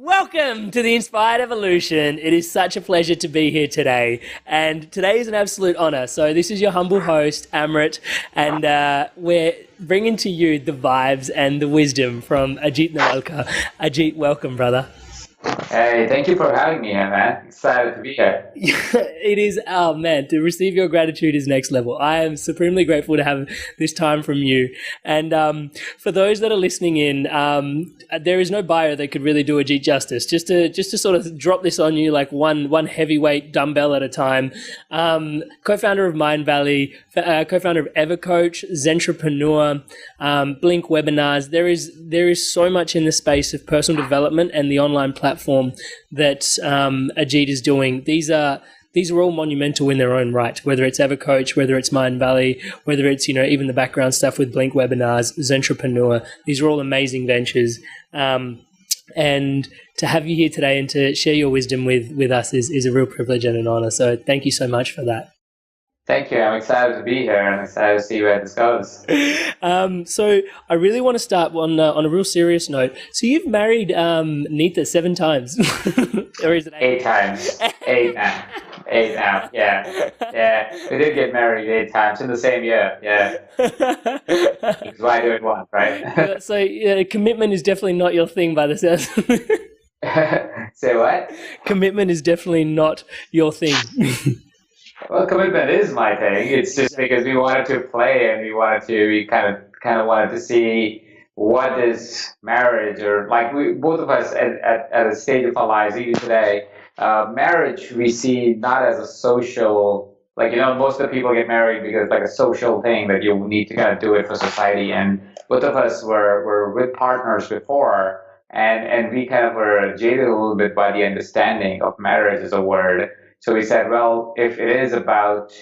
Welcome to the Inspired Evolution. It is such a pleasure to be here today. And today is an absolute honor. So this is your humble host, Amrit, and we're bringing to you the vibes and the wisdom from Ajit Nawalkha. Ajit, welcome, brother. Hey, thank you for having me, man. Excited to be here. It is, oh man, to receive your gratitude is next level. I am supremely grateful to have this time from you. And for those that are listening in, there is no bio that could really do Ajit justice. Just to sort of drop this on you, like one heavyweight dumbbell at a time. Co-founder of Mindvalley, co-founder of Evercoach, Zentrepreneur, Blink-Webinars. There is so much in the space of personal development and the online platform that Ajit is doing. These are all monumental in their own right, whether it's Evercoach, whether it's Mindvalley, whether it's, even the background stuff with Blink-Webinars, Zentrepreneur. These are all amazing ventures. And to have you here today and to share your wisdom with us is a real privilege and an honor. So thank you so much for that. Thank you. I'm excited to be here and excited to see where this goes. So I really want to start on a real serious note. So you've married Neetha 7 times, or is it 8 times? 8 now. 8 now. Yeah. We did get married 8 times in the same year. Yeah. Because why do it once, right? So commitment is definitely not your thing, by the sounds. Say what? Commitment is definitely not your thing. Well, commitment is my thing. It's just because we wanted to play and we kind of wanted to see what is marriage, or like both of us at a stage of our lives, even today, marriage we see not as a social, most of the people get married because like a social thing that you need to kind of do it for society. And both of us were with partners before, and we kind of were jaded a little bit by the understanding of marriage as a word. So we said, well, if it is about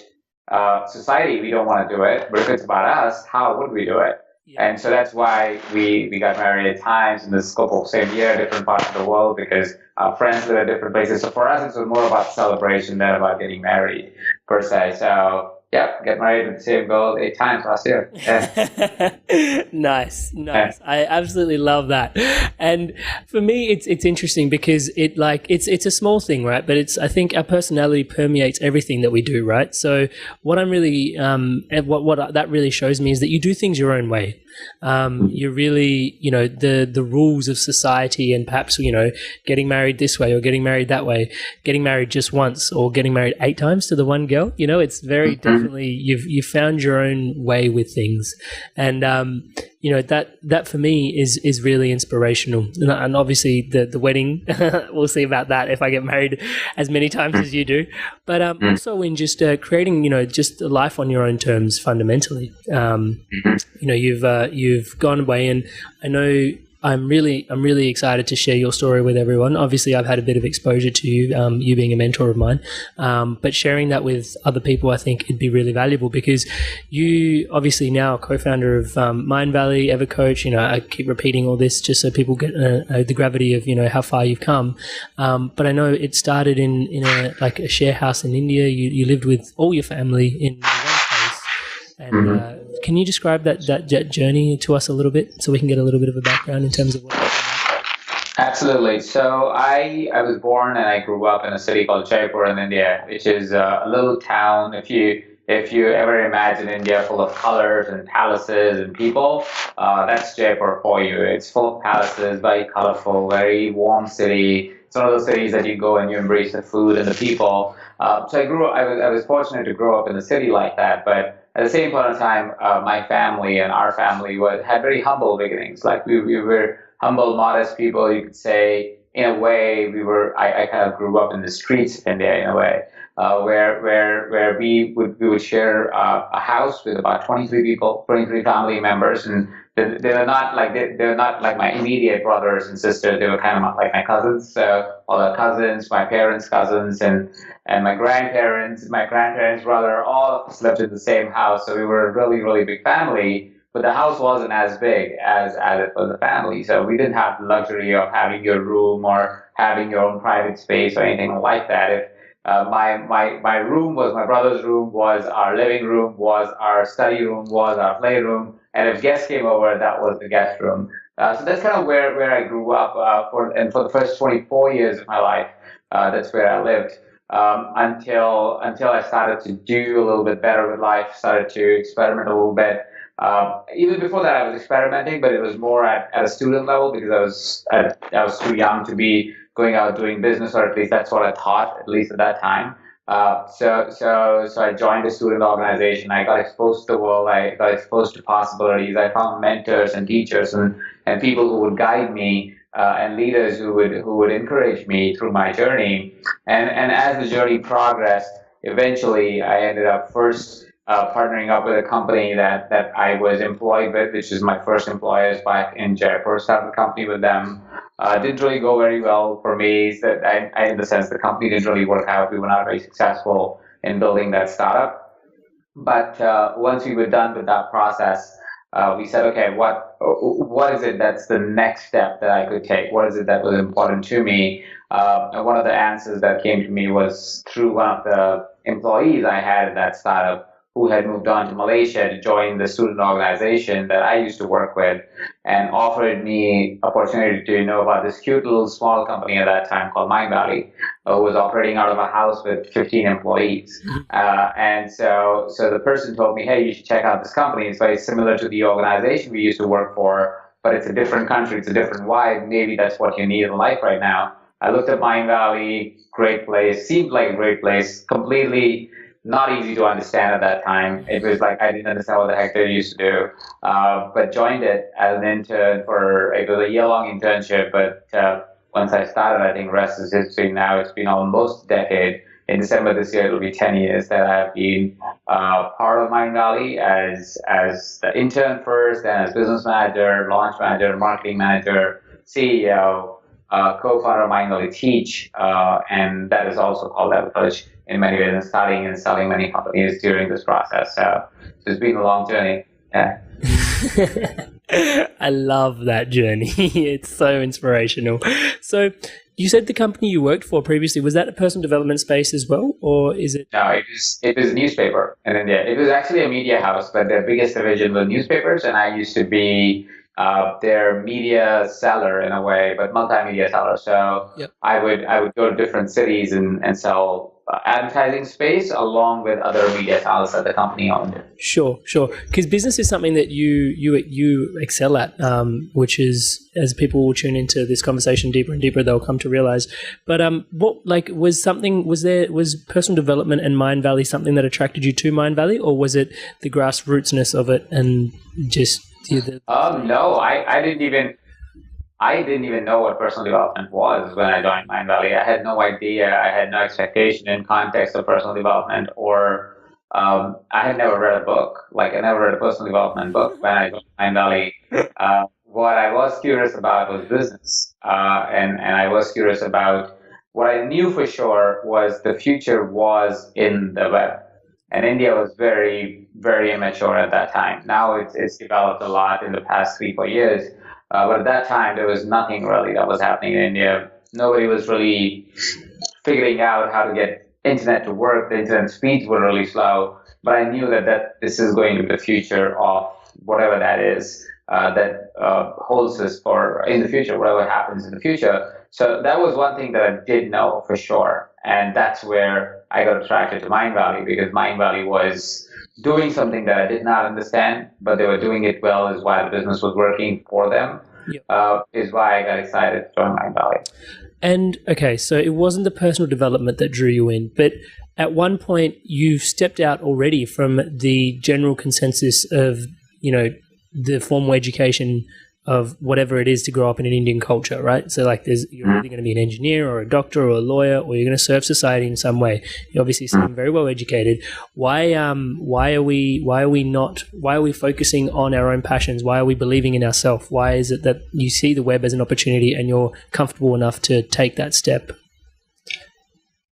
society, we don't want to do it. But if it's about us, how would we do it? Yeah. And so that's why we got married at times in the scope of the same year, different parts of the world, because our friends live at different places. So for us, it was more about celebration than about getting married, per se. So yeah, get married with the same goal 8 times last year. Yeah. Nice. Yeah. I absolutely love that. And for me, it's interesting because it's a small thing, right? But I think our personality permeates everything that we do, right? So what I'm really, what that really shows me is that you do things your own way. You're really, the rules of society and perhaps, getting married this way or getting married that way, getting married just once or getting married 8 times to the one girl, it's very definitely, you've found your own way with things. And, that for me is really inspirational. And obviously the wedding, we'll see about that if I get married as many times as you do, but also in just creating, just a life on your own terms fundamentally. You've gone away, and I know I'm really excited to share your story with everyone. Obviously, I've had a bit of exposure to you, you being a mentor of mine, but sharing that with other people, I think it'd be really valuable because you obviously now are co-founder of Mindvalley, Evercoach. I keep repeating all this just so people get the gravity of how far you've come. But I know it started in a share house in India. You lived with all your family in one place, and can you describe that journey to us a little bit so we can get a little bit of a background in terms of what you're doing? Absolutely. So I was born and I grew up in a city called Jaipur in India, which is a little town. If you ever imagine India full of colors and palaces and people, that's Jaipur for you. It's full of palaces, very colorful, very warm city. It's one of those cities that you go and you embrace the food and the people. So I was fortunate to grow up in a city like that, but at the same point in time, my family and our family had very humble beginnings. Like we were humble, modest people, you could say. In a way, I kind of grew up in the streets of India in a way, where we would share a house with about 23 family members, and they're not like my immediate brothers and sisters. They were kind of like my cousins. So all the cousins, my parents' cousins, and my grandparents' brother, all of us lived in the same house. So we were a really, really big family. But the house wasn't as big as it was a family. So we didn't have the luxury of having your room or having your own private space or anything like that. If my room was my brother's room, was our living room, was our study room, was our playroom, and if guests came over, that was the guest room. So that's kind of where I grew up for the first 24 years of my life. That's where I lived until I started to do a little bit better with life, started to experiment a little bit. Even before that, I was experimenting, but it was more at a student level because I was too young to be going out doing business, or at least that's what I thought, at least at that time. So I joined a student organization. I got exposed to the world. I got exposed to possibilities. I found mentors and teachers and people who would guide me and leaders who would encourage me through my journey. And as the journey progressed, eventually I ended up first partnering up with a company that I was employed with, which is my first employers back in Jaipur. Started a company with them. Didn't really go very well for me. So in the sense, the company didn't really work out. We were not very successful in building that startup. But once we were done with that process, we said, okay, what is it that's the next step that I could take? What is it that was important to me? And one of the answers that came to me was through one of the employees I had at that startup who had moved on to Malaysia to join the student organization that I used to work with, and offered me opportunity to know about this cute little small company at that time called Mindvalley, who was operating out of a house with 15 employees. And so the person told me, hey, you should check out this company. It's very similar to the organization we used to work for, but it's a different country, it's a different vibe. Maybe that's what you need in life right now. I looked at Mindvalley, great place, seemed like a great place, completely not easy to understand at that time. It was like I didn't understand what the heck they used to do, but joined it as an intern it was a year-long internship, but once I started, I think rest is history. Now it's been almost a decade. In December this year, it'll be 10 years that I've been part of Mindvalley as the intern first, then as business manager, launch manager, marketing manager, CEO, co-founder of Mindvalley Teach, and that is also called Evercoach in many ways, and starting and selling many companies during this process. So it's been a long journey. Yeah. I love that journey. It's so inspirational. So you said the company you worked for previously, was that a personal development space as well, or is it? No, it was a newspaper in India. It was actually a media house, but their biggest division was newspapers, and I used to be their media seller in a way, but multimedia seller. So yep. I would go to different cities and sell advertising space along with other media channels that the company owned. Sure. Because business is something that you excel at, which is, as people will tune into this conversation deeper and deeper, they'll come to realize. But was personal development and Mindvalley something that attracted you to Mindvalley, or was it the grassrootsness of it and just no, I didn't even know what personal development was when I joined Mindvalley. I had no idea. I had no expectation in context of personal development, or I had never read a book. Like I never read a personal development book when I joined Mindvalley. What I was curious about was business, and I was curious about what I knew for sure was the future was in the web. And India was very, very immature at that time. Now it's developed a lot in the past 3-4 years. But at that time, there was nothing really that was happening in India. Nobody was really figuring out how to get internet to work. The internet speeds were really slow. But I knew that this is going to be the future of whatever that is that holds us for in the future, whatever happens in the future. So that was one thing that I did know for sure. And that's where I got attracted to Mindvalley, because Mindvalley was doing something that I did not understand, but they were doing it well, is why the business was working for them, is why I got excited to join Mindvalley. And okay, so it wasn't the personal development that drew you in, but at one point you've stepped out already from the general consensus of, the formal education of whatever it is to grow up in an Indian culture, right? So like you're either going to be an engineer or a doctor or a lawyer, or you're going to serve society in some way. You obviously seem very well educated. Why are we focusing on our own passions? Why are we believing in ourselves? Why is it that you see the web as an opportunity and you're comfortable enough to take that step?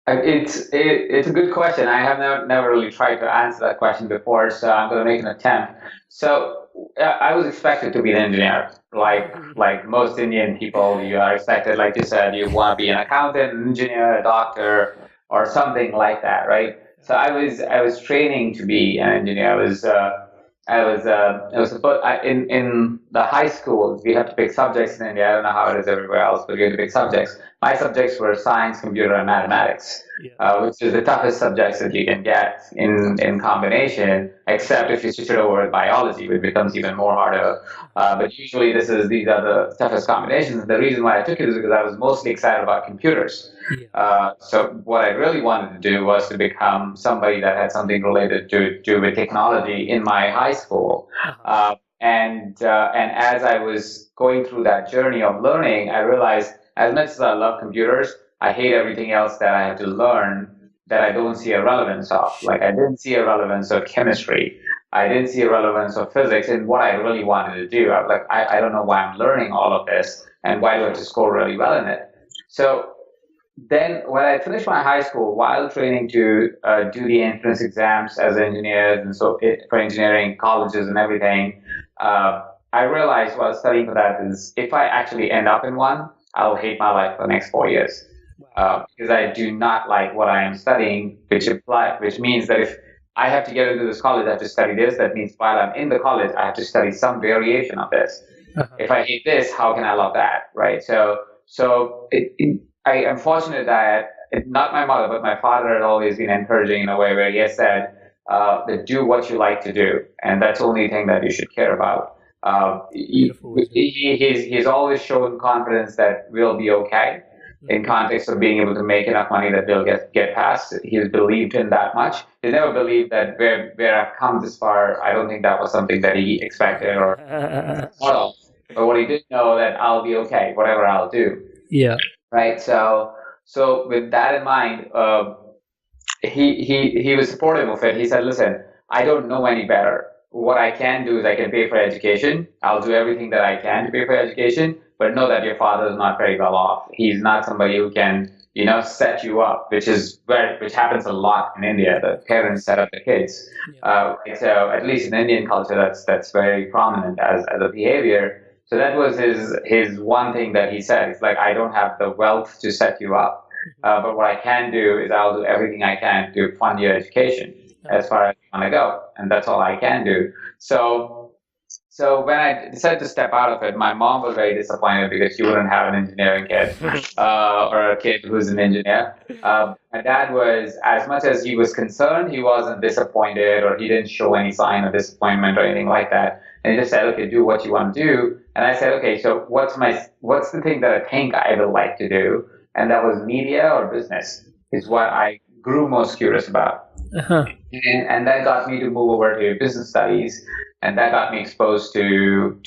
It's a good question. I have never really tried to answer that question before, so I'm going to make an attempt. So I was expected to be an engineer, like most Indian people. You are expected, like you said, you want to be an accountant, an engineer, a doctor, or something like that, right? So I was training to be an engineer. In the high schools, we have to pick subjects in India. I don't know how it is everywhere else, but we have to pick subjects. My subjects were science, computer, and mathematics, which is the toughest subjects that you can get in combination, except if you switch it over with biology, which becomes even more harder. But usually these are the toughest combinations. And the reason why I took it is because I was mostly excited about computers. So what I really wanted to do was to become somebody that had something related to do with technology in my high school. And as I was going through that journey of learning, I realized as much as I love computers, I hate everything else that I have to learn that I don't see a relevance of. Like I didn't see a relevance of chemistry. I didn't see a relevance of physics in what I really wanted to do. I was like, I don't know why I'm learning all of this and why do I have to score really well in it. So then when I finished my high school, while training to do the entrance exams as engineers and so for engineering colleges and everything, I realized while studying for that is if I actually end up in one, I'll hate my life for the next 4 years. Because I do not like what I am studying, which means that if I have to get into this college, I have to study this. That means while I'm in the college, I have to study some variation of this. If I hate this, how can I love that, right? So I am fortunate that not my mother, but my father had always been encouraging in a way where he has said, that do what you like to do, and that's the only thing that you should care about. He's always shown confidence that we'll be okay in context of being able to make enough money that we'll get past. He's believed in that much. He never believed that where I've come this far, I don't think that was something that he expected or thought of. But what he did know that I'll be okay, whatever I'll do. Yeah. Right. So with that in mind, he was supportive of it. He said, listen, I don't know any better. What I can do is I can pay for education. I'll do everything that I can to pay for education, but know that your father is not very well off. He's not somebody who can, set you up, which happens a lot in India. The parents set up the kids. So at least in Indian culture, that's very prominent as a behavior. So that was his one thing that he said. It's like, I don't have the wealth to set you up, but what I can do is I'll do everything I can to fund your education as far as you want to go, and that's all I can do. So when I decided to step out of it, my mom was very disappointed because she wouldn't have an engineering kid or a kid who's an engineer. My dad was, as much as he was concerned, he wasn't disappointed or he didn't show any sign of disappointment or anything like that. And he just said, okay, do what you want to do. And I said, okay, so what's the thing that I think I would like to do? And that was media or business is what I grew most curious about. And that got me to move over to business studies. And that got me exposed to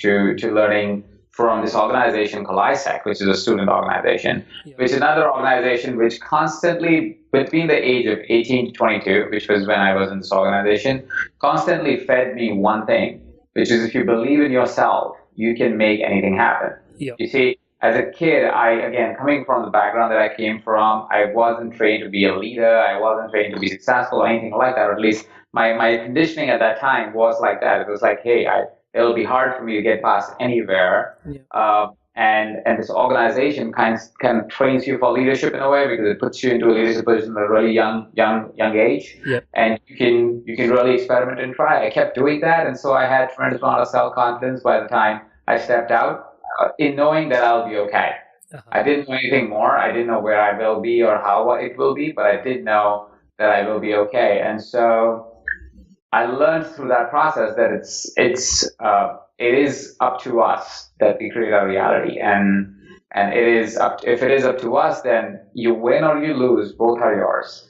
learning from this organization called ISEC, which is a student organization, which is another organization which constantly, between the age of 18 to 22, which was when I was in this organization, constantly fed me one thing, which is if you believe in yourself, you can make anything happen. You see, as a kid, again, coming from the background that I came from, I wasn't trained to be a leader. I wasn't trained to be successful or anything like that, or at least my conditioning at that time was like that. It was like, hey, it'll be hard for me to get past anywhere. And this organization kind of trains you for leadership in a way because it puts you into a leadership position at a really young age. And you can really experiment and try. I kept doing that, and so I had tremendous amount of self-confidence by the time I stepped out, in knowing that I'll be okay. I didn't know anything more. I didn't know where I will be or how it will be, but I did know that I will be okay. And so I learned through that process that it is up to us that we create our reality, and if it is up to us, then you win or you lose, both are yours.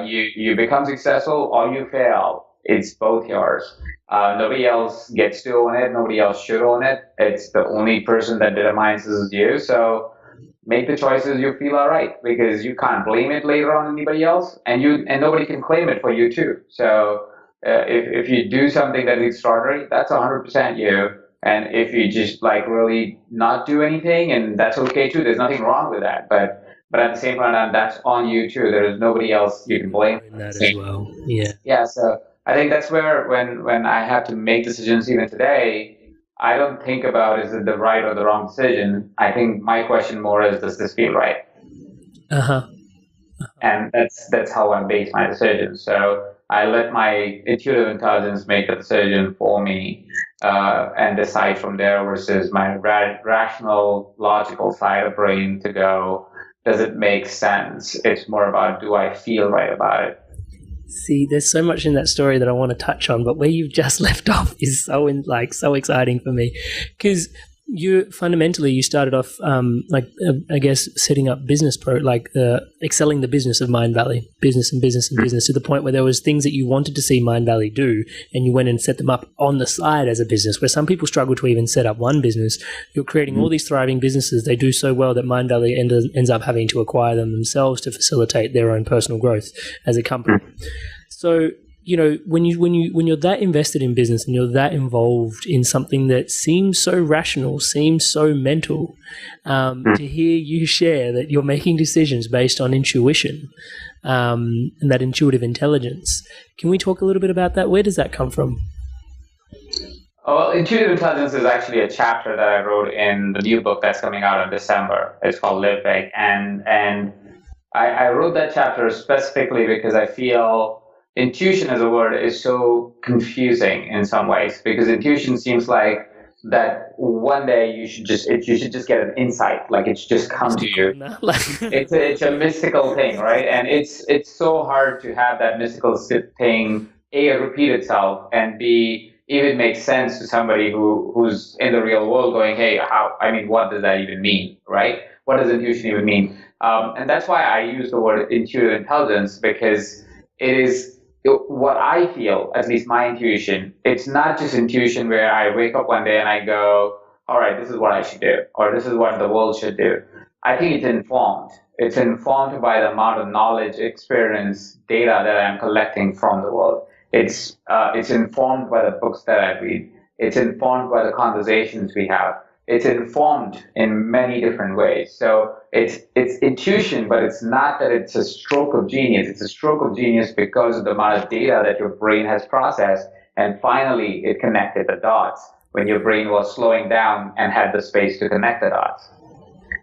You become successful or you fail, it's both yours. Nobody else gets to own it. Nobody else should own it. It's the only person that determines this is you. So make the choices you feel are right, because you can't blame it later on anybody else, and nobody can claim it for you too. So if you do something that is extraordinary, that's 100% you. And if you just really not do anything, and that's okay too. There's nothing wrong with that. But at the same time, that's on you too. There is nobody else you can blame. That as well. Yeah. So I think that's where when I have to make decisions even today, I don't think about is it the right or the wrong decision. I think my question more is, does this feel right? And that's how I base my decisions. So I let my intuitive intelligence make the decision for me and decide from there versus my rational, logical side of brain to go, does it make sense? It's more about, do I feel right about it? See, there's so much in that story that I want to touch on, but where you've just left off is so exciting for me, because you started off I guess setting up excelling the business of Mindvalley, business to the point where there was things that you wanted to see Mindvalley do, and you went and set them up on the side as a business, where some people struggle to even set up one business. You're creating all these thriving businesses. They do so well that Mindvalley ends up having to acquire them themselves to facilitate their own personal growth as a company. So, when you're that invested in business and you're that involved in something that seems so rational, seems so mental, to hear you share that you're making decisions based on intuition, and that intuitive intelligence, can we talk a little bit about that? Where does that come from? Well, intuitive intelligence is actually a chapter that I wrote in the new book that's coming out in December. It's called Live Big, and I wrote that chapter specifically because I feel intuition as a word is so confusing in some ways, because intuition seems like that one day you should just get an insight, like it's just come to you. It's a mystical thing, right? And it's so hard to have that mystical thing repeat itself, and B, even make sense to somebody who's in the real world going, hey, what does that even mean, right? What does intuition even mean? And that's why I use the word intuitive intelligence, because it is what I feel, at least my intuition. It's not just intuition where I wake up one day and I go, all right, this is what I should do, or this is what the world should do. I think it's informed. It's informed by the amount of knowledge, experience, data that I'm collecting from the world. It's informed by the books that I read. It's informed by the conversations we have. It's informed in many different ways. So it's intuition, but it's not that it's a stroke of genius. It's a stroke of genius because of the amount of data that your brain has processed, and finally it connected the dots when your brain was slowing down and had the space to connect the dots.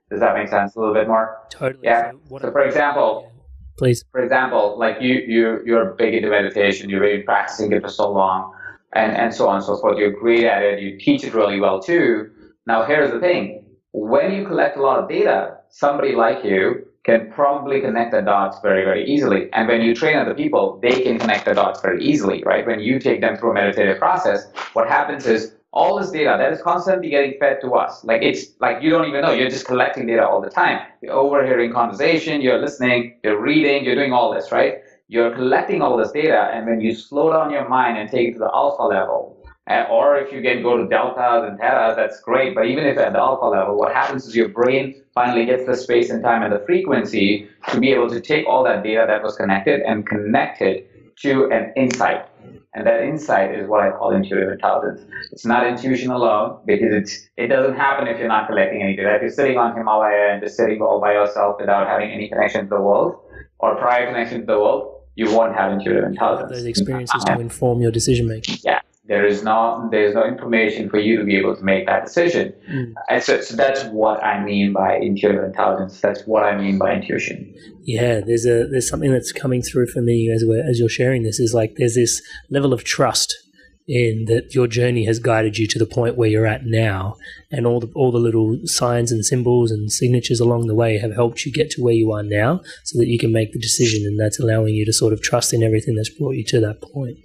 Does that make sense a little bit more? Totally. Yeah. So for example, please. For example, like you're big into meditation, you've been practicing it for so long, and so on and so forth. You're great at it. You teach it really well too. Now, here's the thing. When you collect a lot of data, somebody like you can probably connect the dots very, very easily. And when you train other people, they can connect the dots very easily, right? When you take them through a meditative process, what happens is all this data that is constantly getting fed to us, like it's like you don't even know, you're just collecting data all the time. You're overhearing conversation, you're listening, you're reading, you're doing all this, right? You're collecting all this data, and when you slow down your mind and take it to the alpha level, or if you can go to deltas and thetas, that's great. But even if at the alpha level, what happens is your brain finally gets the space and time and the frequency to be able to take all that data that was connected and connect it to an insight. And that insight is what I call intuitive intelligence. It's not intuition alone, because it doesn't happen if you're not collecting any data. If you're sitting on Himalaya and just sitting all by yourself without having any connection to the world or prior connection to the world, you won't have intuitive intelligence. Those experiences to inform your decision making. Yeah. There's no information for you to be able to make that decision. And so that's what I mean by intuitive intelligence. That's what I mean by intuition. Yeah, there's something that's coming through for me as you're sharing this, is like there's this level of trust in that your journey has guided you to the point where you're at now, and all the little signs and symbols and signatures along the way have helped you get to where you are now, so that you can make the decision, and that's allowing you to sort of trust in everything that's brought you to that point.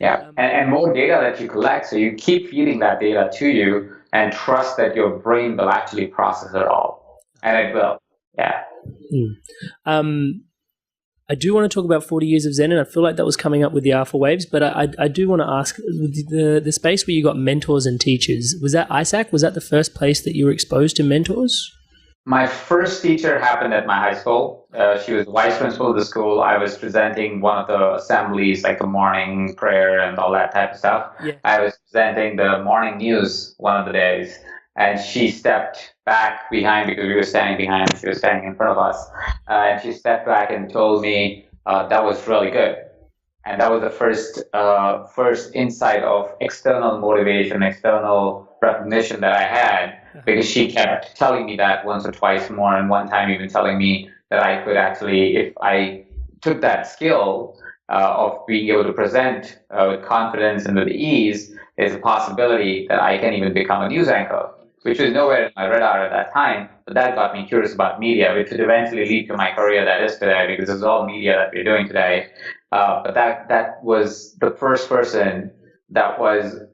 Yeah, and more data that you collect, so you keep feeding that data to you and trust that your brain will actually process it all. And it will, yeah. I do want to talk about 40 years of Zen, and I feel like that was coming up with the alpha waves, but I do want to ask, the space where you got mentors and teachers, was that ISAC? Was that the first place that you were exposed to mentors? My first teacher happened at my high school. She was the vice principal of the school. I was presenting one of the assemblies, like the morning prayer and all that type of stuff. Yeah. I was presenting the morning news one of the days, and she stepped back behind, because we were standing behind, she was standing in front of us. And she stepped back and told me that was really good. And that was the first insight of external motivation, external recognition that I had, because she kept telling me that once or twice more, and one time even telling me that I could actually, if I took that skill of being able to present with confidence and with ease is a possibility that I can even become a news anchor, which was nowhere in my radar at that time. But that got me curious about media, which would eventually lead to my career that is today, because it's all media that we're doing today. But that was the first person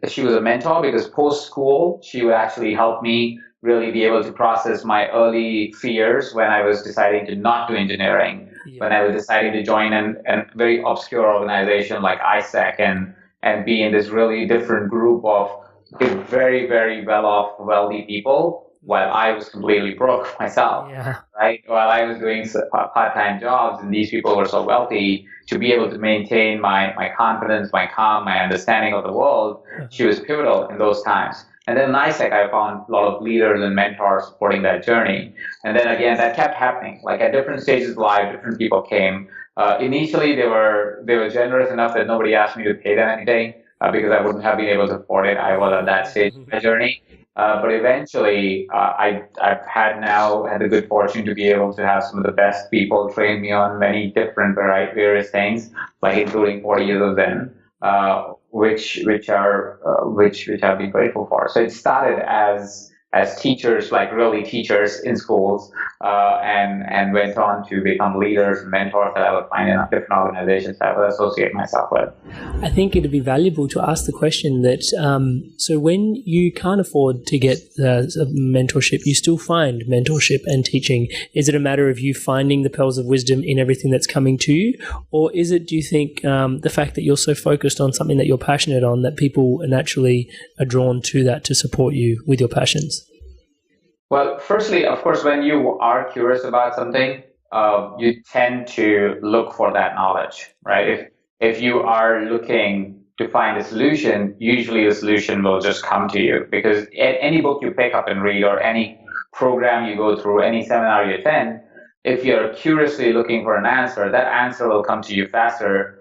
she was a mentor, because post school, she would actually help me really be able to process my early fears when I was deciding to not do engineering, when I was deciding to join a very obscure organization like ISEC and be in this really different group of very, very well-off, wealthy people, while I was completely broke myself, right? While I was doing part-time jobs, and these people were so wealthy, to be able to maintain my confidence, my calm, my understanding of the world, she was pivotal in those times. And then in ISEC, I found a lot of leaders and mentors supporting that journey. And then again, that kept happening. Like at different stages of life, different people came. Initially, they were generous enough that nobody asked me to pay them anything, because I wouldn't have been able to afford it. I was at that stage of my journey. But eventually, I've had the good fortune to be able to have some of the best people train me on many different various things, like including 40 years of Zen, which I've been grateful for. So it started as teachers, like really teachers in schools, and went on to become leaders and mentors that I would find in different organizations that I would associate myself with. I think it'd be valuable to ask the question that, so when you can't afford to get mentorship, you still find mentorship and teaching. Is it a matter of you finding the pearls of wisdom in everything that's coming to you? Or is it, do you think, the fact that you're so focused on something that you're passionate on, that people naturally are drawn to that to support you with your passions? Well, firstly, of course, when you are curious about something, you tend to look for that knowledge, right? If you are looking to find a solution, usually the solution will just come to you, because any book you pick up and read, or any program you go through, any seminar you attend, if you're curiously looking for an answer, that answer will come to you faster,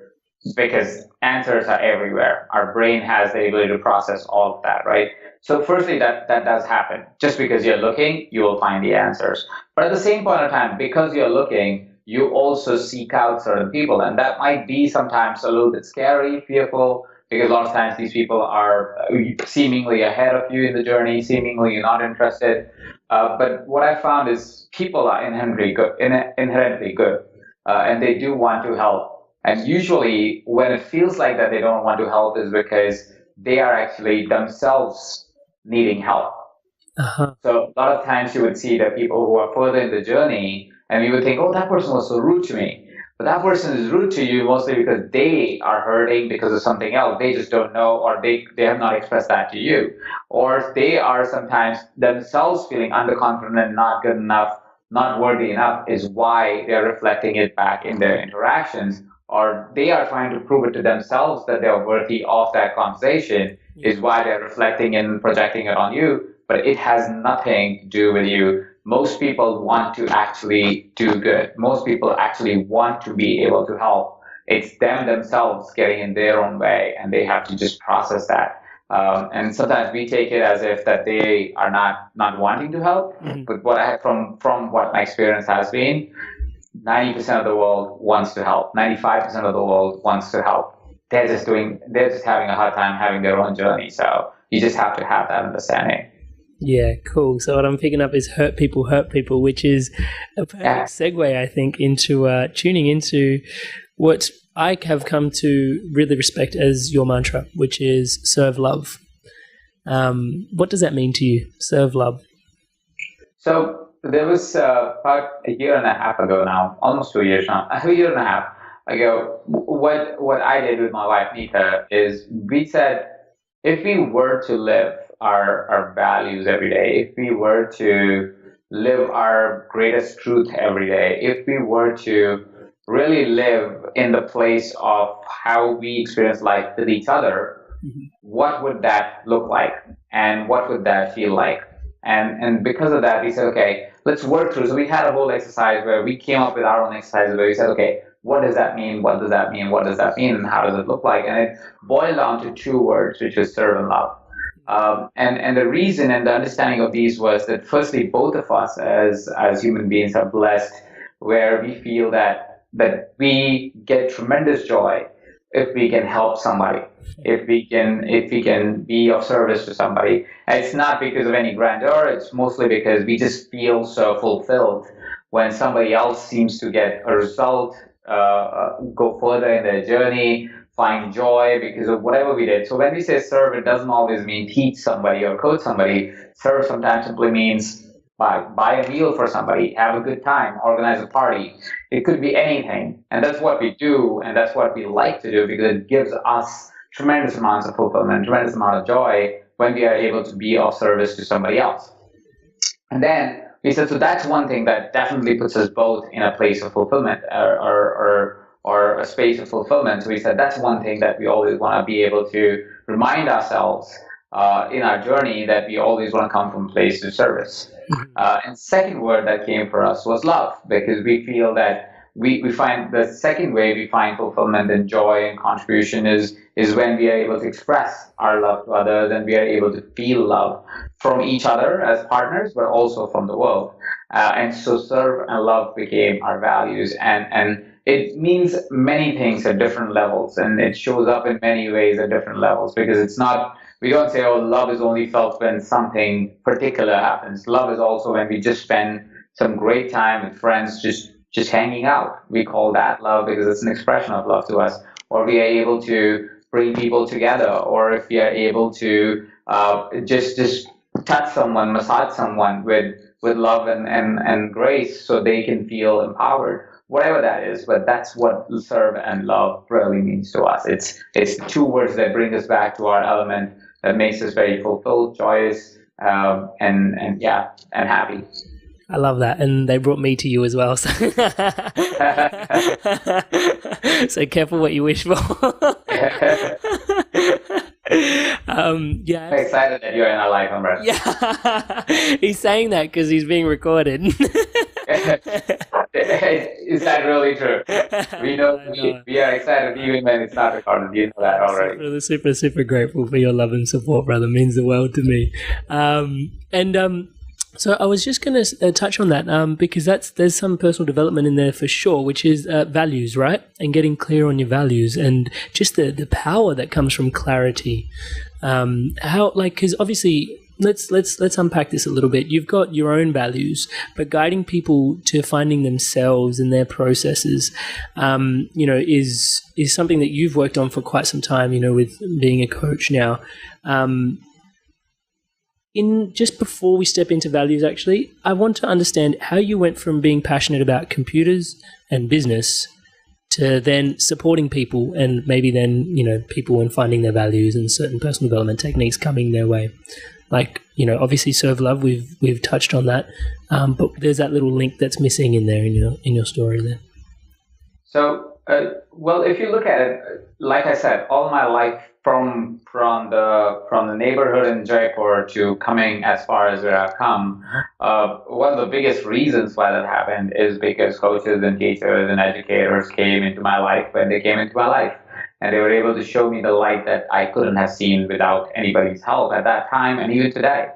because answers are everywhere. Our brain has the ability to process all of that, right? So firstly, that does happen. Just because you're looking, you will find the answers. But at the same point of time, because you're looking, you also seek out certain people. And that might be sometimes a little bit scary, fearful, because a lot of times these people are seemingly ahead of you in the journey, seemingly you're not interested. But what I found is people are inherently good, and they do want to help. And usually when it feels like that they don't want to help is because they are actually themselves needing help. So a lot of times you would see that people who are further in the journey, and you would think, oh, that person was so rude to me. But that person is rude to you mostly because they are hurting because of something else. They just don't know, or they have not expressed that to you. Or they are sometimes themselves feeling underconfident, not good enough, not worthy enough, is why they're reflecting it back in their interactions. Or they are trying to prove it to themselves that they're worthy of that conversation, is why they're reflecting and projecting it on you. But it has nothing to do with you. Most people want to actually do good. Most people actually want to be able to help. It's them themselves getting in their own way, and they have to just process that. And sometimes we take it as if that they are not wanting to help. But what I have from what my experience has been, 90% of the world wants to help. 95% of the world wants to help. They're just having a hard time having their own journey. So you just have to have that understanding. Yeah, cool. So what I'm picking up is hurt people, which is a perfect segue, I think, into tuning into what I have come to really respect as your mantra, which is serve love. What does that mean to you, serve love? So there was about a year and a half ago now, almost 2 years now, a year and a half ago, what I did with my wife, Nita, is we said, if we were to live our values every day, if we were to live our greatest truth every day, if we were to really live in the place of how we experience life with each other, what would that look like? And what would that feel like? And because of that, we said, okay, let's work through. So we had a whole exercise where we came up with our own exercises where we said, okay, what does that mean? What does that mean? What does that mean? And how does it look like? And it boiled down to 2 words, which is serve and love. And the reason and the understanding of these was that firstly, both of us as human beings are blessed, where we feel that that we get tremendous joy if we can help somebody, if we can be of service to somebody. And it's not because of any grandeur, it's mostly because we just feel so fulfilled when somebody else seems to get a result, go further in their journey, find joy because of whatever we did. So when we say serve, it doesn't always mean teach somebody or coach somebody. Serve sometimes simply means buy a meal for somebody, have a good time, organize a party. It could be anything. And that's what we do, and that's what we like to do because it gives us tremendous amounts of fulfillment, tremendous amount of joy when we are able to be of service to somebody else. And then we said, so that's one thing that definitely puts us both in a place of fulfillment or a space of fulfillment. So we said that's one thing that we always want to be able to remind ourselves in our journey, that we always want to come from a place of service. And second word that came for us was love, because we feel that we find the second way we find fulfillment and joy and contribution is when we are able to express our love to others, and we are able to feel love from each other as partners, but also from the world. And so serve and love became our values, and it means many things at different levels, and it shows up in many ways at different levels, because it's not, we don't say, oh, love is only felt when something particular happens. Love is also when we just spend some great time with friends, just hanging out. We call that love because it's an expression of love to us. Or we are able to bring people together, or if we are able to just touch someone, massage someone with love and grace so they can feel empowered. Whatever that is, but that's what serve and love really means to us. It's two words that bring us back to our element, that makes us very fulfilled, joyous, and happy. I love that, and they brought me to you as well. So, so careful what you wish for. I'm excited that you're in our life, Amrit. Yeah, he's saying that because he's being recorded. Is that really true? We know we are excited even when it's not recorded. You know that already. Super grateful for your love and support, brother. It means the world to me. So I was just going to touch on that because there's some personal development in there for sure, which is values, right? And getting clear on your values and just the power that comes from clarity. Because obviously, let's unpack this a little bit. You've got your own values, but guiding people to finding themselves and their processes, is something that you've worked on for quite some time. With being a coach now. Just before we step into values, actually, I want to understand how you went from being passionate about computers and business to then supporting people, and maybe then, people and finding their values and certain personal development techniques coming their way. Obviously serve love, we've touched on that, but there's that little link that's missing in there in your story there. So, if you look at it, like I said, all my life from the neighborhood in Jaipur to coming as far as where I've come, one of the biggest reasons why that happened is because coaches and teachers and educators came into my life when they came into my life. And they were able to show me the light that I couldn't have seen without anybody's help at that time and even today.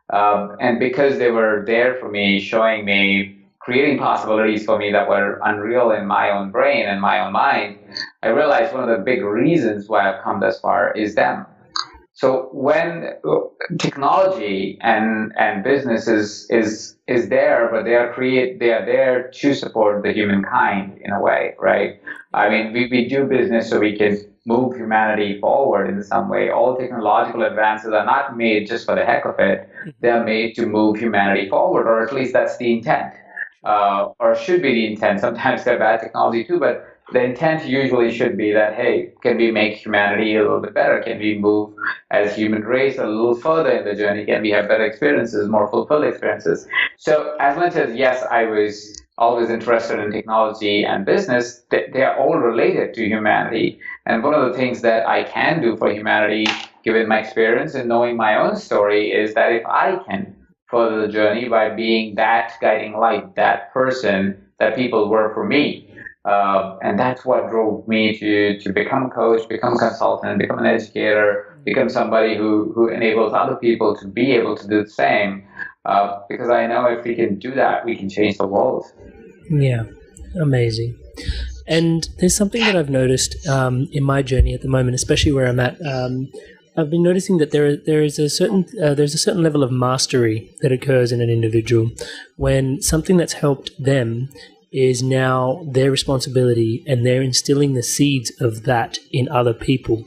And because they were there for me, showing me, creating possibilities for me that were unreal in my own brain and my own mind, I realized one of the big reasons why I've come this far is them. So when technology and business is there, but they are there to support the humankind in a way, right? I mean, we do business so we can move humanity forward in some way. All technological advances are not made just for the heck of it. They are made to move humanity forward, or at least that's the intent, or should be the intent. Sometimes they're bad technology too, but the intent usually should be that, hey, can we make humanity a little bit better? Can we move as human race a little further in the journey? Can we have better experiences, more fulfilled experiences? So as much as, yes, I was always interested in technology and business, they are all related to humanity. And one of the things that I can do for humanity, given my experience and knowing my own story, is that if I can further the journey by being that guiding light, that person that people were for me, and that's what drove me to become a coach, become a consultant, become an educator, become somebody who enables other people to be able to do the same. Because I know if we can do that, we can change the world. Yeah, amazing. And there's something that I've noticed in my journey at the moment, especially where I'm at. I've been noticing that there's a certain level of mastery that occurs in an individual when something that's helped them is now their responsibility, and they're instilling the seeds of that in other people.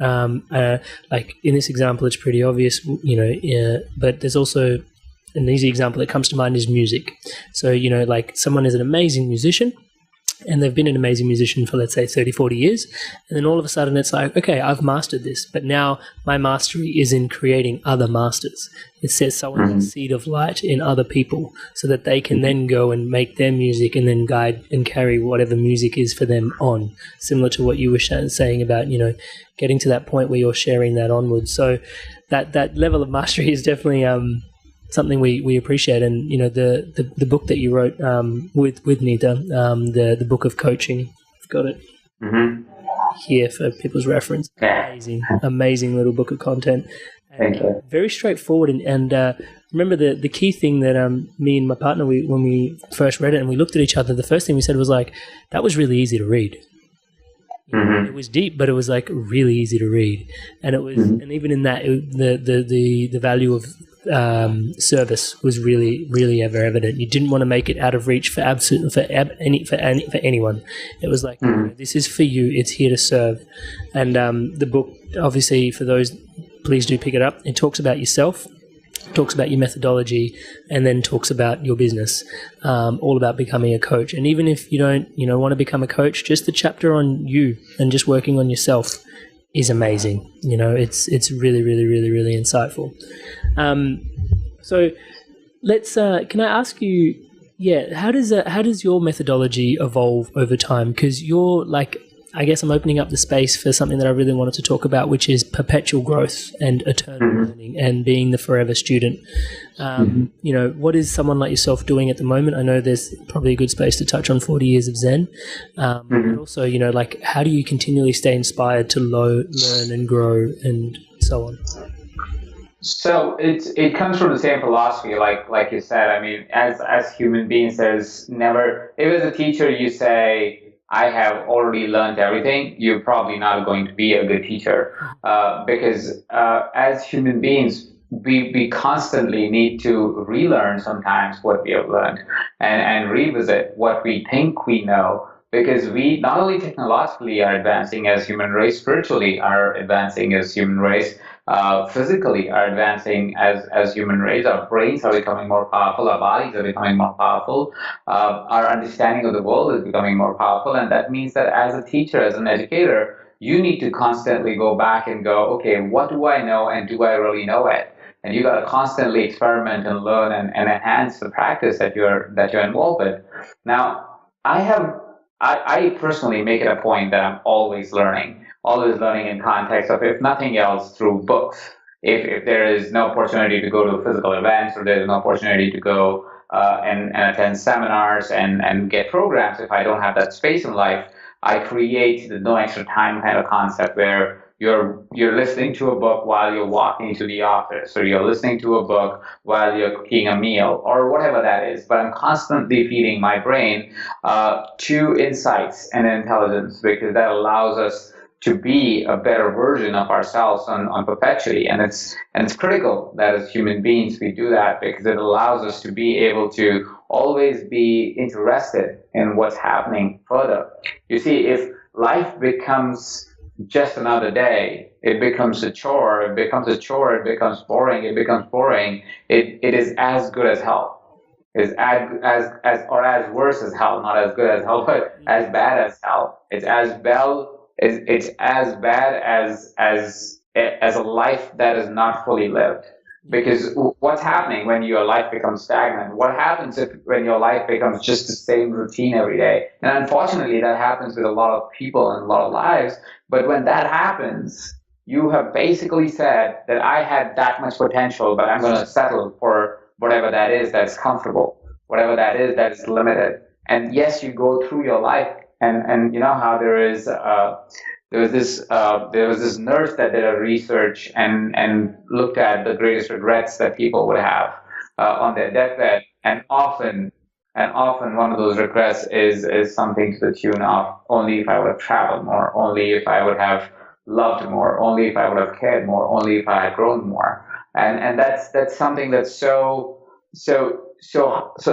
Like in this example, it's pretty obvious, but there's also an easy example that comes to mind is music. So, like someone is an amazing musician, and they've been an amazing musician for, let's say, 30, 40 years. And then all of a sudden it's like, okay, I've mastered this, but now my mastery is in creating other masters. It says someone has a seed of light in other people so that they can then go and make their music and then guide and carry whatever music is for them on, similar to what you were saying about, getting to that point where you're sharing that onwards. So that level of mastery is definitely something we appreciate. And the book that you wrote with Nita, the book of coaching, I've got it here for people's reference. Amazing little book of content. Thank you. Very straightforward, and remember the key thing that me and my partner, when we first read it and we looked at each other, the first thing we said was like, that was really easy to read. It was deep, but it was like really easy to read, and it was, and even in that, the value of service was really ever evident. You didn't want to make it out of reach for anyone. It was like, this is for you. It's here to serve. And the book, obviously, for those, please do pick it up. It talks about yourself, talks about your methodology, and then talks about your business, all about becoming a coach. And even if you don't want to become a coach, just the chapter on you and just working on yourself is amazing. It's really insightful. So let's can I ask you, how does your methodology evolve over time? Because you're like, I guess I'm opening up the space for something that I really wanted to talk about, which is perpetual growth and eternal learning and being the forever student. What is someone like yourself doing at the moment? I know there's probably a good space to touch on 40 years of Zen. But also, like, how do you continually stay inspired to learn and grow and so on? So it comes from the same philosophy, like you said. I mean, as human beings, there's never, if as a teacher you say, I have already learned everything, you're probably not going to be a good teacher, because as human beings, we constantly need to relearn sometimes what we have learned and revisit what we think we know, because we not only technologically are advancing as human race, spiritually are advancing as human race, physically are advancing as human race. Our brains are becoming more powerful, our bodies are becoming more powerful, our understanding of the world is becoming more powerful. And that means that as a teacher, as an educator, you need to constantly go back and go, okay, what do I know and do I really know it? And you got to constantly experiment and learn and enhance the practice that you're involved with. Now, I personally make it a point that I'm always learning in context of, if nothing else, through books. If there is no opportunity to go to physical events, or there's no opportunity to go and attend seminars and get programs, if I don't have that space in life, I create the no extra time kind of concept where you're listening to a book while you're walking to the office, or you're listening to a book while you're cooking a meal, or whatever that is. But I'm constantly feeding my brain to insights and intelligence, because that allows us to be a better version of ourselves on perpetuity. And it's critical that as human beings we do that, because it allows us to be able to always be interested in what's happening further. You see, if life becomes just another day, it becomes a chore, it becomes boring, it is as good as hell. Is as worse as hell, not as good as hell, but as bad as hell. It's as bad as a life that is not fully lived. Because what's happening when your life becomes stagnant? What happens when your life becomes just the same routine every day? And unfortunately, that happens with a lot of people and a lot of lives. But when that happens, you have basically said that I had that much potential, but I'm going to settle for whatever that is that's comfortable, whatever that is that is limited. And yes, you go through your life, and you know how there was this nurse that did a research and looked at the greatest regrets that people would have on their deathbed, and often And often one of those regrets is something to the tune of only if I would have traveled more, only if I would have loved more, only if I would have cared more, only if I had grown more. And that's something that's so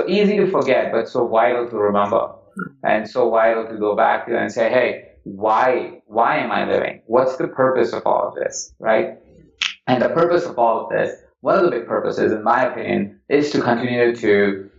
easy to forget, but so vital to remember, and so vital to go back to and say, hey, why am I living? What's the purpose of all of this, right? And the purpose of all of this, one of the big purposes, in my opinion, is to continue to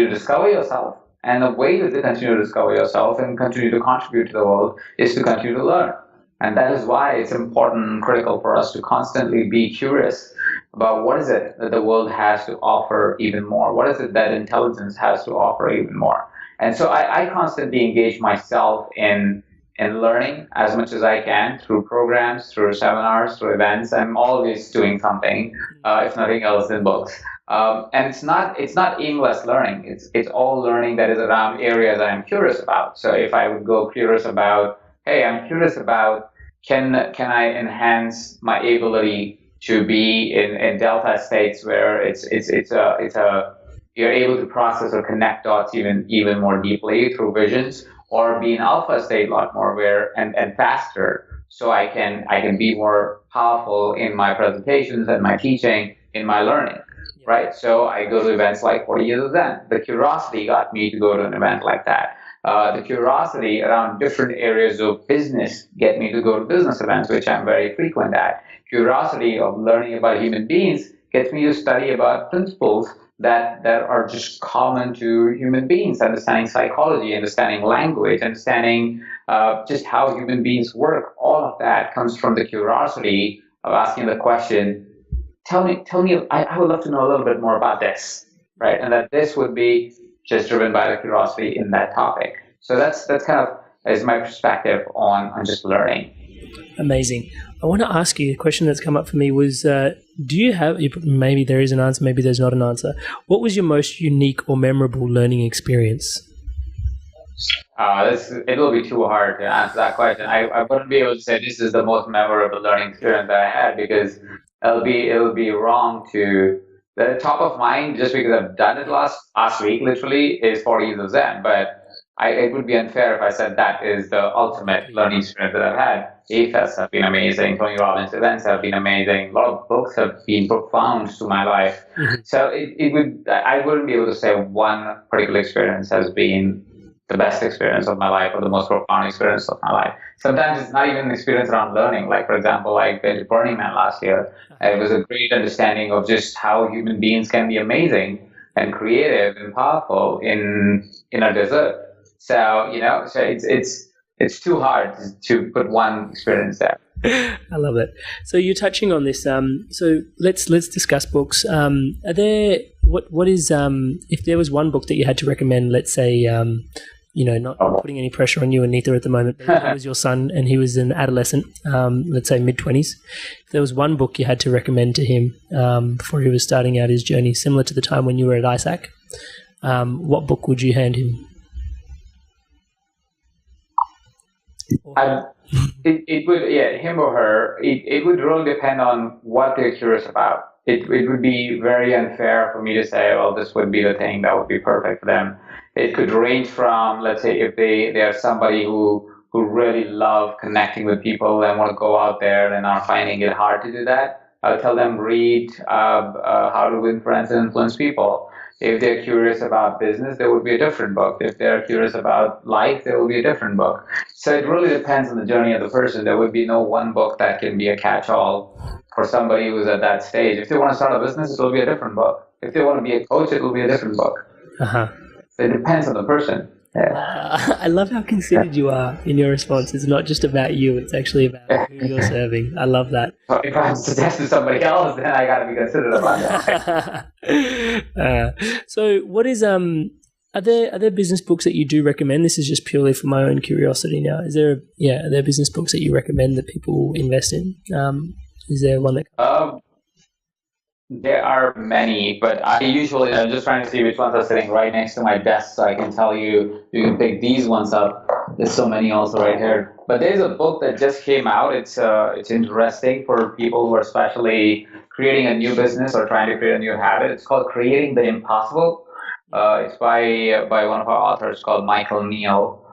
discover yourself. And the way to continue to discover yourself and continue to contribute to the world is to continue to learn. And that is why it's important and critical for us to constantly be curious about what is it that the world has to offer even more? What is it that intelligence has to offer even more? And so I constantly engage myself in learning as much as I can through programs, through seminars, through events. I'm always doing something, if nothing else, in books. And it's not aimless learning. It's all learning that is around areas I'm curious about. So if I would go curious about, hey, I'm curious about, can I enhance my ability to be in delta states where you're able to process or connect dots even more deeply through visions, or be in alpha state a lot more and faster, so I can be more powerful in my presentations and my teaching, in my learning, right? So I go to events like 40 Years of Zen. The curiosity got me to go to an event like that. The curiosity around different areas of business get me to go to business events, which I'm very frequent at. Curiosity of learning about human beings gets me to study about principles that are just common to human beings, understanding psychology, understanding language, understanding just how human beings work. All of that comes from the curiosity of asking the question, tell me, I would love to know a little bit more about this, right? And that this would be just driven by the curiosity in that topic. So that's kind of is my perspective on just learning. Amazing. I want to ask you a question that's come up for me was, do you have, maybe there is an answer, maybe there's not an answer. What was your most unique or memorable learning experience? It will be too hard to answer that question. I wouldn't be able to say this is the most memorable learning experience that I had, because it'll be wrong to, the top of mind, just because I've done it last week, literally, is 40 Years of Zen. But it would be unfair if I said that is the ultimate learning experience that I've had. AFES have been amazing. Tony Robbins events have been amazing. A lot of books have been profound to my life. So I wouldn't be able to say one particular experience has been the best experience of my life or the most profound experience of my life. Sometimes it's not even an experience around learning. Like, for example, I went to Burning Man last year. It was a great understanding of just how human beings can be amazing and creative and powerful in a desert. So, so it's too hard to put one experience there. I love it. So you're touching on this. So let's discuss books. Are there what is if there was one book that you had to recommend? Let's say not putting any pressure on you and Neither at the moment. But it was your son and he was an adolescent. Let's say mid-20s. If there was one book you had to recommend to him before he was starting out his journey, similar to the time when you were at ISAC, what book would you hand him? It would, him or her, it would really depend on what they're curious about. It would be very unfair for me to say, well, this would be the thing that would be perfect for them. It could range from, let's say, if they are somebody who really love connecting with people and want to go out there and are finding it hard to do that, I'll tell them read How to Win Friends and Influence People. If they're curious about business, there would be a different book. If they're curious about life, there will be a different book. So it really depends on the journey of the person. There would be no one book that can be a catch-all for somebody who's at that stage. If they want to start a business, it will be a different book. If they want to be a coach, it will be a different book. So it depends on the person. Yeah. I love how considered you are in your response. It's not just about you, it's actually about who you're serving. I love that. So if I'm suggesting somebody else, then I got to be considerate about that. So what is, are there business books that you do recommend? This is just purely for my own curiosity now. Are there business books that you recommend that people invest in? Is there one that... There are many, but I'm just trying to see which ones are sitting right next to my desk so I can tell you can pick these ones up. There's so many also right here. But there's a book that just came out. It's interesting for people who are especially creating a new business or trying to create a new habit. It's called Creating the Impossible It's by one of our authors called Michael Neal.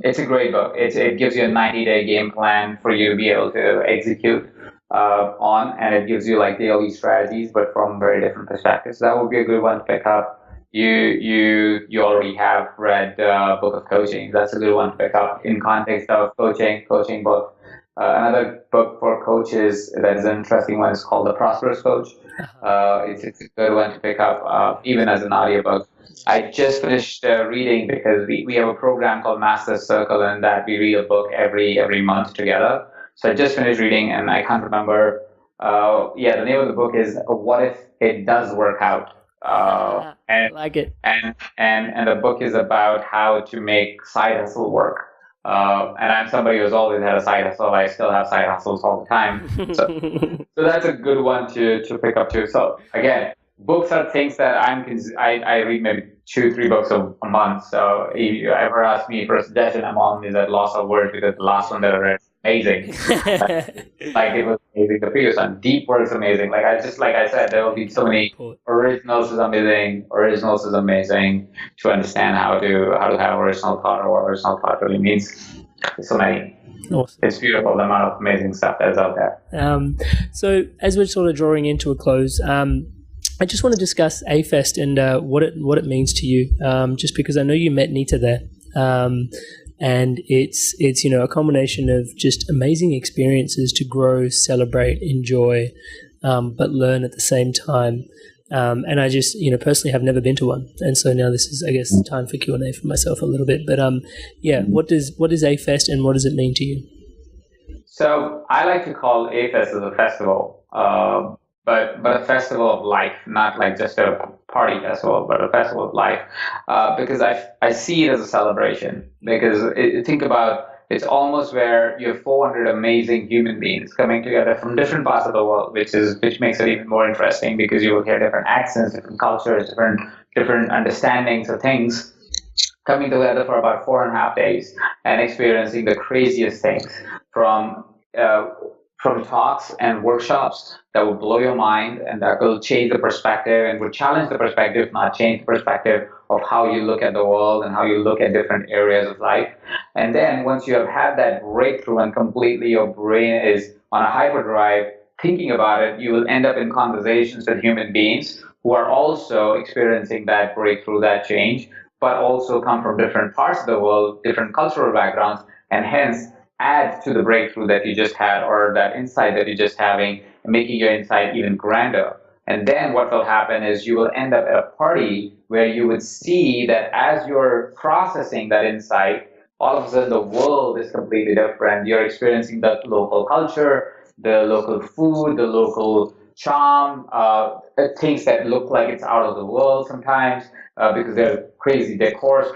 It's a great book. It gives you a 90-day game plan for you to be able to execute on, and it gives you like daily strategies, but from very different perspectives. So that would be a good one to pick up. You already have read Book of Coaching. That's a good one to pick up in context of coaching book. Another book for coaches that is an interesting one is called The Prosperous Coach. It's a good one to pick up, even as an audiobook. I just finished reading, because we have a program called Master Circle, and that we read a book every month together. So I just finished reading, and I can't remember. The name of the book is What If It Does Work Out? I like it. And the book is about how to make side hustle work. And I'm somebody who's always had a side hustle. I still have side hustles all the time. So that's a good one to pick up too. So again, books are things that I read maybe 2-3 books a month. So if you ever ask me for a suggestion, I'm always at loss of words, because the last one that I read is amazing. Like it was amazing. The previous one, Deep Work's amazing. Like I said, there will be so many originals is amazing. Originals is amazing to understand how to have original thought, or what original thought really means. There's so many. Awesome. It's beautiful, the amount of amazing stuff that's out there. So as we're sort of drawing into a close, I just want to discuss A-Fest and what it means to you. Just because I know you met Nita there, and it's a combination of just amazing experiences to grow, celebrate, enjoy, but learn at the same time. And I just personally have never been to one, and so now this is, I guess, time for Q&A for myself a little bit. But what is A-Fest and what does it mean to you? So I like to call A-Fest as a festival. But a festival of life, not like just a party festival, but a festival of life, because I see it as a celebration. Because think about, it's almost where you have 400 amazing human beings coming together from different parts of the world, which makes it even more interesting, because you will hear different accents, different cultures, different understandings of things, coming together for about 4.5 days and experiencing the craziest things from talks and workshops that will blow your mind, and that will change the perspective and will challenge the perspective, not change the perspective of how you look at the world and how you look at different areas of life. And then once you have had that breakthrough and completely your brain is on a hyperdrive thinking about it, you will end up in conversations with human beings who are also experiencing that breakthrough, that change, but also come from different parts of the world, different cultural backgrounds, and hence add to the breakthrough that you just had, or that insight that you're just having, and making your insight even grander. And then what will happen is you will end up at a party where you would see that as you're processing that insight, all of a sudden the world is completely different. You're experiencing the local culture, the local food, the local charm, things that look like it's out of the world sometimes, because they're crazy decors,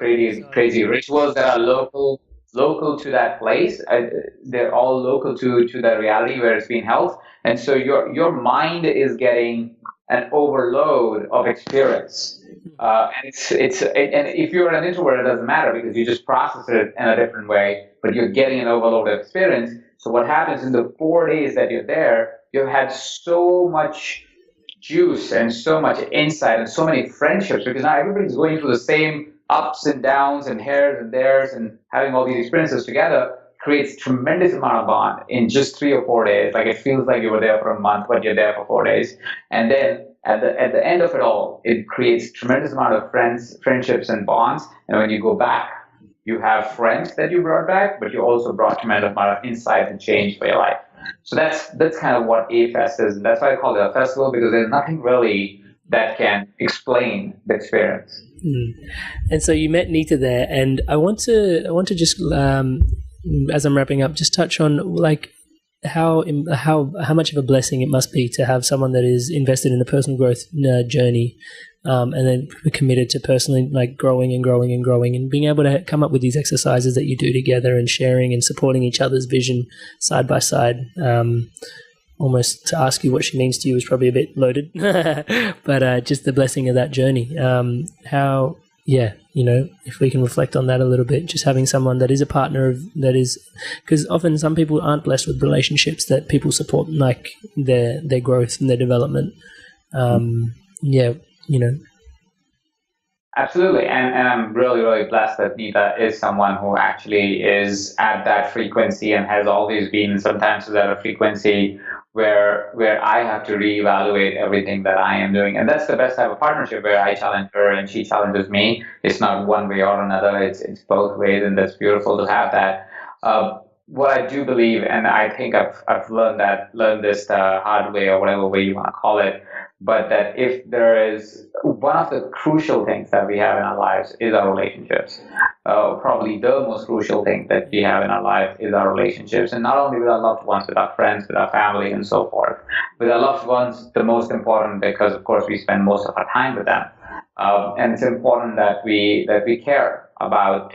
crazy rituals that are local to that place. They're all local to the reality where it's being held. And so your mind is getting an overload of experience. And if you're an introvert, it doesn't matter, because you just process it in a different way, but you're getting an overload of experience. So what happens in the 4 days that you're there, you've had so much juice and so much insight and so many friendships, because now everybody's going through the same ups and downs and here's and there's, and having all these experiences together creates tremendous amount of bond in just 3 or 4 days. Like it feels like you were there for a month, but you're there for 4 days. And then at the end of it all, it creates tremendous amount of friendships and bonds. And when you go back, you have friends that you brought back, but you also brought tremendous amount of insight and change for your life. So that's kind of what A-Fest is. And that's why I call it a festival, because there's nothing really that can explain the experience. And so you met Nita there, and I want to just as I'm wrapping up, just touch on like how much of a blessing it must be to have someone that is invested in a personal growth journey, and then committed to personally like growing and being able to come up with these exercises that you do together and sharing and supporting each other's vision side by side. Almost to ask you what she means to you is probably a bit loaded, but just the blessing of that journey. If we can reflect on that a little bit, just having someone that is a partner because often some people aren't blessed with relationships that people support, like their growth and their development. Absolutely. And I'm really, really blessed that Nita is someone who actually is at that frequency and has always been. Sometimes is at a frequency where I have to reevaluate everything that I am doing. And that's the best type of partnership, where I challenge her and she challenges me. It's not one way or another. It's both ways, and that's beautiful to have that. What I do believe, and I think I've learned this the hard way, or whatever way you want to call it, but that if there is one of the crucial things that we have in our lives is our relationships. Probably the most crucial thing that we have in our life is our relationships, and not only with our loved ones, with our friends, with our family, and so forth. With our loved ones, the most important, because of course we spend most of our time with them, and it's important that we care about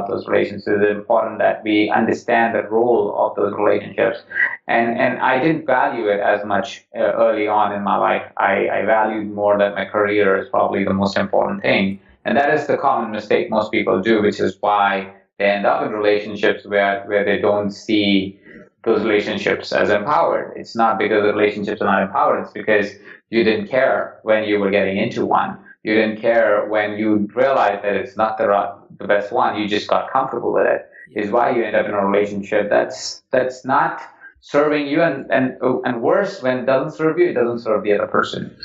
those relationships. It's important that we understand the role of those relationships. And I didn't value it as much early on in my life. I valued more that my career is probably the most important thing. And that is the common mistake most people do, which is why they end up in relationships where they don't see those relationships as empowered. It's not because the relationships are not empowered. It's because you didn't care when you were getting into one. You didn't care when you realized that it's not the best one. You just got comfortable with it. Is why you end up in a relationship that's not serving you, and worse, when it doesn't serve you, it doesn't serve the other person.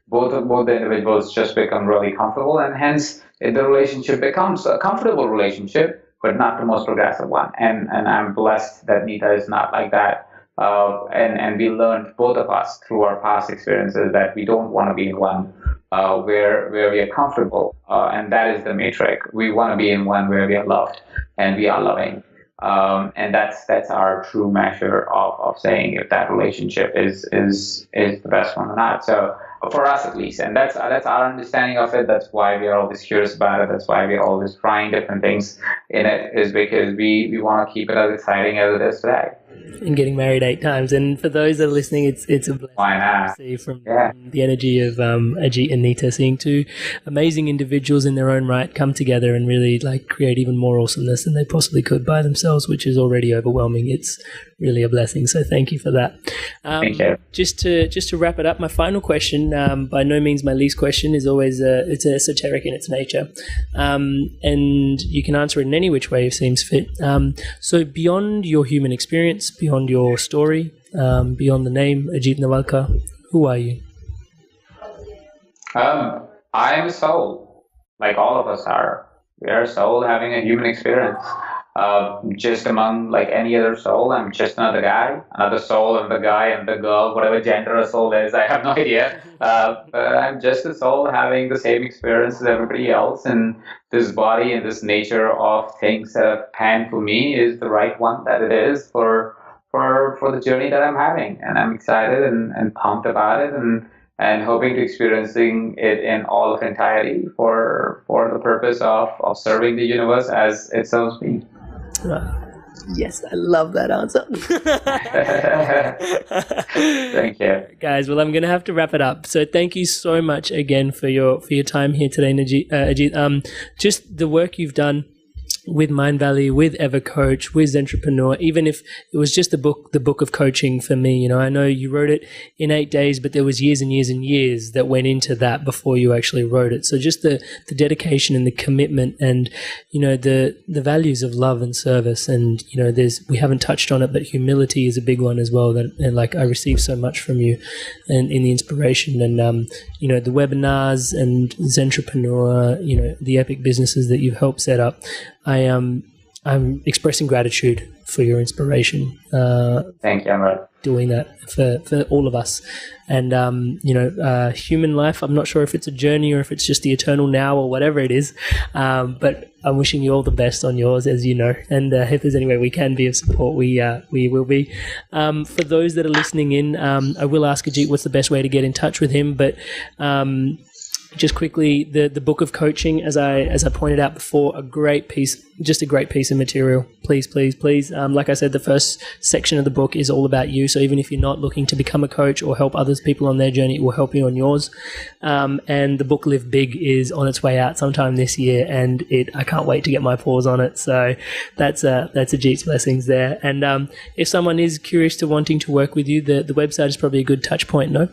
Both the individuals just become really comfortable, and hence the relationship becomes a comfortable relationship, but not the most progressive one. And I'm blessed that Nita is not like that. And we learned, both of us, through our past experiences, that we don't want to be in one where we are comfortable, and that is the matrix. We want to be in one where we are loved and we are loving, and that's our true measure of saying if that relationship is the best one or not. So for us at least, and that's our understanding of it. That's why we are always curious about it. That's why we are always trying different things in it, is because we want to keep it as exciting as it is today. And getting married 8 times. And for those that are listening, it's a blessing to see from the energy of Ajit and Nita, seeing 2 amazing individuals in their own right come together and really like create even more awesomeness than they possibly could by themselves, which is already overwhelming. It's really a blessing. So thank you for that. Thank you. Just to wrap it up, my final question, by no means my least question, is always it's esoteric in its nature, and you can answer it in any which way it seems fit. So beyond your human experience, beyond your story, beyond the name Ajit Nawalkha, who are you? I am a soul, like all of us are. We are a soul having a human experience. Just among like any other soul, I'm just another guy, another soul, and the guy and the girl, whatever gender a soul is, I have no idea. But I'm just a soul having the same experience as everybody else, and this body and this nature of things that have panned for me is the right one that it is for the journey that I'm having, and I'm excited and pumped about it, and hoping to experiencing it in all of entirety for the purpose of serving the universe as it serves me. Yes, I love that answer. Thank you, guys. Well, I'm going to have to wrap it up. So thank you so much again for your time here today, Ajit. Just the work you've done with Mindvalley, with Evercoach, with Zentrepreneur, even if it was just the book of coaching for me. You know, I know you wrote it in 8 days, but there was years and years and years that went into that before you actually wrote it. So just the dedication and the commitment, and, you know, the values of love and service. And, you know, we haven't touched on it, but humility is a big one as well. And like, I received so much from you and in the inspiration, and, you know, the webinars and Zentrepreneur, you know, the epic businesses that you've helped set up. I'm expressing gratitude for your inspiration. Thank you, Amrit. Doing that for all of us. And, you know, human life, I'm not sure if it's a journey or if it's just the eternal now or whatever it is. But I'm wishing you all the best on yours, as you know. And if there's any way we can be of support, we will be. For those that are listening in, I will ask Ajit what's the best way to get in touch with him. But just quickly, the book of coaching, as I pointed out before, a great piece of material. Please. Like I said, the first section of the book is all about you. So even if you're not looking to become a coach or help other people on their journey, it will help you on yours. And the book Live Big is on its way out sometime this year, and I can't wait to get my paws on it. So that's Ajit's blessings there. And if someone is curious to wanting to work with you, the website is probably a good touch point, no?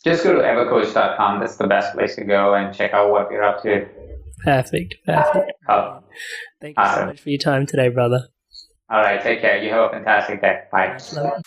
Just go to evercoach.com. That's the best place to go and check out what we're up to. Perfect. Oh, Thank you so much for your time today, brother. All right, take care. You have a fantastic day. Bye. Much love.